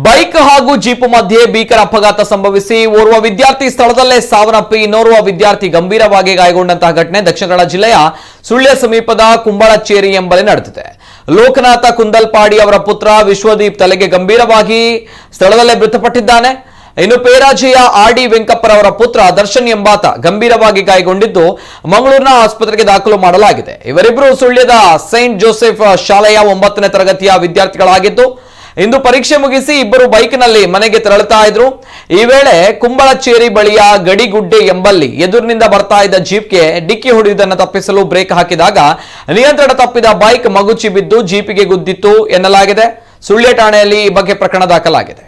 Bike ಹಾಗೂ jeep ಮಧ್ಯೆ ಭೀಕರ ಅಪಘಾತ ಸಂಭವಿಸಿ ಓರ್ವ ವಿದ್ಯಾರ್ಥಿ ಸ್ಥಳದಲ್ಲೇ ಸಾವನ್ನಪ್ಪಿ ಇನ್ನೋರ್ವ ವಿದ್ಯಾರ್ಥಿ ಗಂಭೀರವಾಗಿ ಗಾಯಗೊಂಡಂತಹ ಘಟನೆ ದಕ್ಷಿಣ ಕನ್ನಡ ಜಿಲ್ಲೆಯ ಸುಳ್ಯ ಸಮೀಪದ ಕುಂಬಳಚೇರಿ ಎಂಬಲ್ಲಿ ನಡೆದಿದೆ. ಲೋಕನಾಥ ಕುಂದಲ್ಪಾಡಿ ಅವರ ಪುತ್ರ ವಿಶ್ವದೀಪ್ ತಲೆಗೆ ಗಂಭೀರವಾಗಿ ಸ್ಥಳದಲ್ಲೇ ಮೃತಪಟ್ಟಿದ್ದಾನೆ. ಇನ್ನು ಪೇರಾಜೆಯ ಆರ್ಡಿ ವೆಂಕಪ್ಪರವರ ಪುತ್ರ ದರ್ಶನ್ ಎಂಬಾತ ಗಂಭೀರವಾಗಿ ಗಾಯಗೊಂಡಿದ್ದು ಮಂಗಳೂರಿನ ಆಸ್ಪತ್ರೆಗೆ ದಾಖಲು ಮಾಡಲಾಗಿದೆ. ಇವರಿಬ್ಬರು ಸುಳ್ಯದ ಸೈಂಟ್ ಜೋಸೆಫ್ ಶಾಲೆಯ 9ನೇ ತರಗತಿಯ ವಿದ್ಯಾರ್ಥಿಗಳಾಗಿದ್ದು ಇಂದು ಪರೀಕ್ಷೆ ಮುಗಿಸಿ ಇಬ್ಬರು ಬೈಕ್ನಲ್ಲಿ ಮನೆಗೆ ತೆರಳುತ್ತಾ ಇದ್ರು. ಈ ವೇಳೆ ಕುಂಬಳಚೇರಿ ಬಳಿಯ ಗಡಿಗುಡ್ಡೆ ಎಂಬಲ್ಲಿ ಎದುರಿನಿಂದ ಬರ್ತಾ ಇದ್ದ ಜೀಪ್ಗೆ ಡಿಕ್ಕಿ ಹೊಡೆಯುವುದನ್ನು ತಪ್ಪಿಸಲು ಬ್ರೇಕ್ ಹಾಕಿದಾಗ ನಿಯಂತ್ರಣ ತಪ್ಪಿದ ಬೈಕ್ ಮಗುಚಿ ಬಿದ್ದು ಜೀಪಿಗೆ ಗುದ್ದಿತ್ತು ಎನ್ನಲಾಗಿದೆ. ಸುಳ್ಯ ಠಾಣೆಯಲ್ಲಿ ಈ ಬಗ್ಗೆ ಪ್ರಕರಣ ದಾಖಲಾಗಿದೆ.